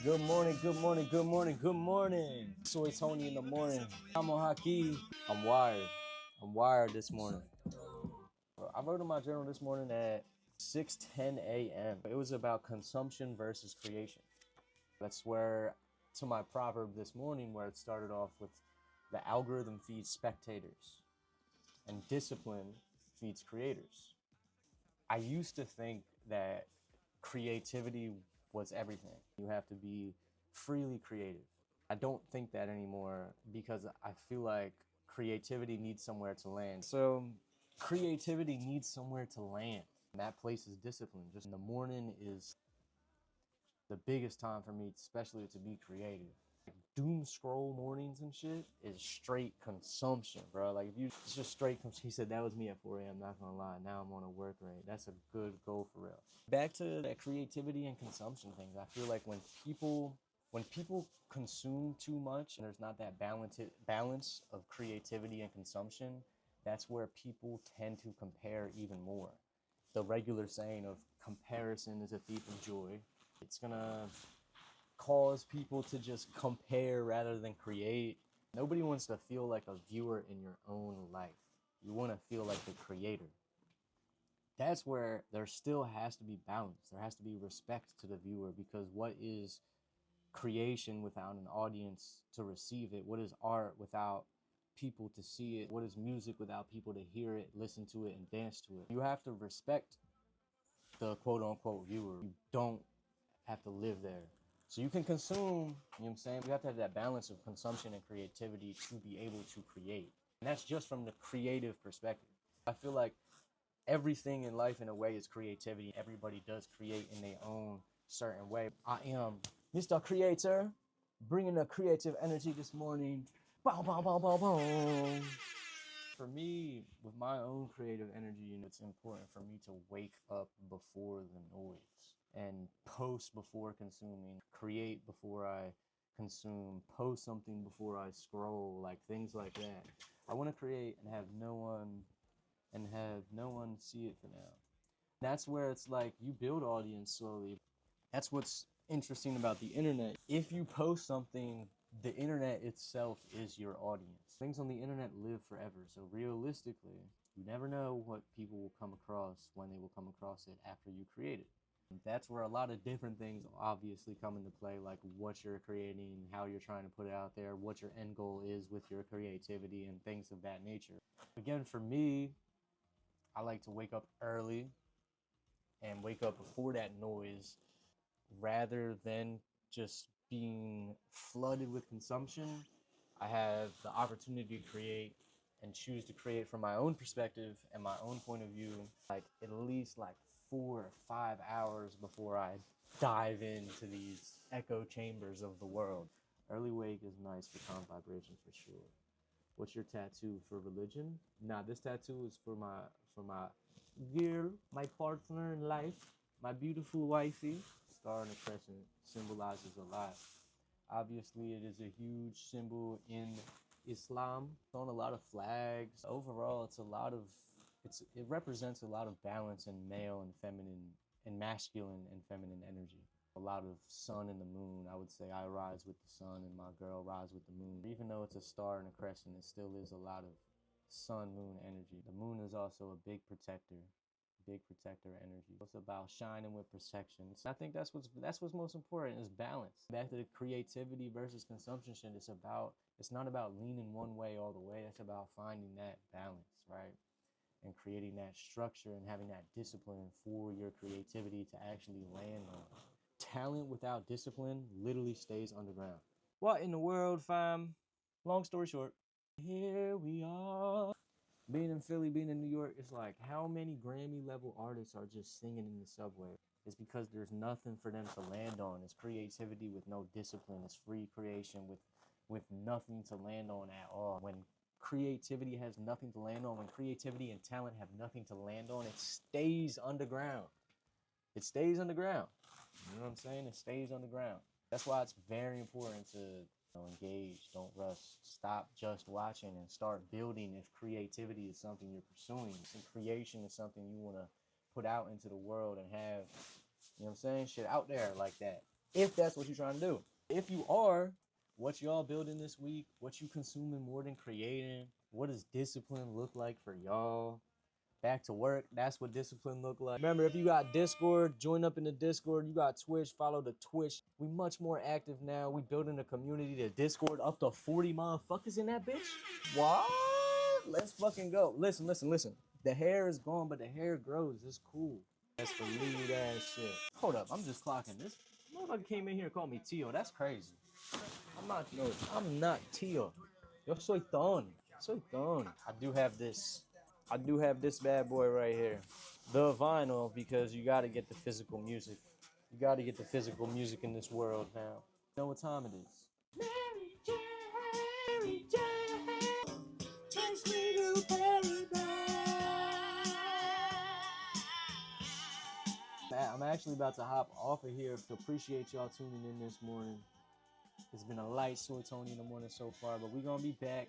Good morning, good morning, good morning, good morning. Soy Tony in the morning. I'm on Haki. I'm wired. I'm wired this morning. I wrote in my journal this morning at 6:10 a.m. It was about consumption versus creation. That's where, to my proverb this morning, where it started off with the algorithm feeds spectators and discipline feeds creators. I used to think that creativity was everything. You have to be freely creative. I don't think that anymore because I feel like creativity needs somewhere to land. So creativity needs somewhere to land. And that place is discipline. Just in the morning is the biggest time for me, especially to be creative. Like doom scroll mornings and shit is straight consumption, bro. Like if you it's just straight he said that was me at 4 a.m. Not gonna lie. Now I'm on a work rate. That's a good goal for real. Back to that creativity and consumption things. I feel like when people consume too much and there's not that balance of creativity and consumption, that's where people tend to compare even more. The regular saying of comparison is a thief of joy. It's gonna cause people to just compare rather than create. Nobody wants to feel like a viewer in your own life. You want to feel like the creator. That's where there still has to be balance. There has to be respect to the viewer, because what is creation without an audience to receive it? What is art without people to see it? What is music without people to hear it, listen to it, and dance to it? You have to respect the quote unquote viewer. You don't have to live there. So you can consume, you know what I'm saying? You have to have that balance of consumption and creativity to be able to create. And that's just from the creative perspective. I feel like everything in life in a way is creativity. Everybody does create in their own certain way. I am Mr. Creator, bringing the creative energy this morning. Bow, bow, bow, bow, bow. For me, with my own creative energy, it's important for me to wake up before the noise and post before consuming, create before I consume, post something before I scroll, like things like that. I want to create and have no one see it for now. That's where it's like you build audience slowly. That's what's interesting about the internet. If you post something, the internet itself is your audience. Things on the internet live forever. So realistically, you never know what people will come across when they will come across it after you create it. And that's where a lot of different things obviously come into play, like what you're creating, how you're trying to put it out there, what your end goal is with your creativity, and things of that nature. Again, for me, I like to wake up early and wake up before that noise rather than just being flooded with consumption. I have the opportunity to create and choose to create from my own perspective and my own point of view, like at least like 4 or 5 hours before I dive into these echo chambers of the world. Early wake is nice for calm vibration for sure. What's your tattoo for religion? Nah, this tattoo is for my girl, my partner in life, my beautiful wifey. Star and a crescent symbolizes a lot. Obviously, it is a huge symbol in Islam. It's on a lot of flags. Overall, it represents a lot of balance in male and feminine, and masculine and feminine energy. A lot of sun and the moon. I would say I rise with the sun and my girl rise with the moon. Even though it's a star and a crescent, it still is a lot of sun moon energy. The moon is also a big protector energy. It's about shining with protection. So I think that's what's most important is balance. Back to the creativity versus consumption shit. It's not about leaning one way all the way. It's about finding that balance, right? And creating that structure and having that discipline for your creativity to actually land on. Talent without discipline literally stays underground. What in the world, fam? Long story short, here we are. Being in Philly, being in New York, it's like how many Grammy level artists are just singing in the subway? It's because there's nothing for them to land on. It's creativity with no discipline. It's free creation with nothing to land on at all. When creativity has nothing to land on, when creativity and talent have nothing to land on, it stays underground. It stays underground. You know what I'm saying? It stays underground. That's why it's very important to engage, don't rush, stop just watching and start building if creativity is something you're pursuing. If creation is something you want to put out into the world and have, you know what I'm saying, shit out there like that. if that's what you're trying to do. If you are, what y'all building this week? What you consuming more than creating? What does discipline look like for y'all? Back to work, that's what discipline look like. Remember, if you got Discord, join up in the Discord. You got Twitch, follow the Twitch. We much more active now. We building a community. The Discord up to 40 motherfuckers in that bitch. What? Let's fucking go. Listen. The hair is gone, but the hair grows. It's cool. That's for lead ass shit. Hold up, I'm just clocking this. Motherfucker came in here and called me Tio. That's crazy. I'm not Tio. Yo soy Tony. Soy Tony. I do have this bad boy right here. The vinyl, because you gotta get the physical music. You gotta get the physical music in this world now. You know what time it is? Mary Jane, takes me to paradise. I'm actually about to hop off of here. Appreciate y'all tuning in this morning. It's been a light Soy Tony in the morning so far, but we gonna be back.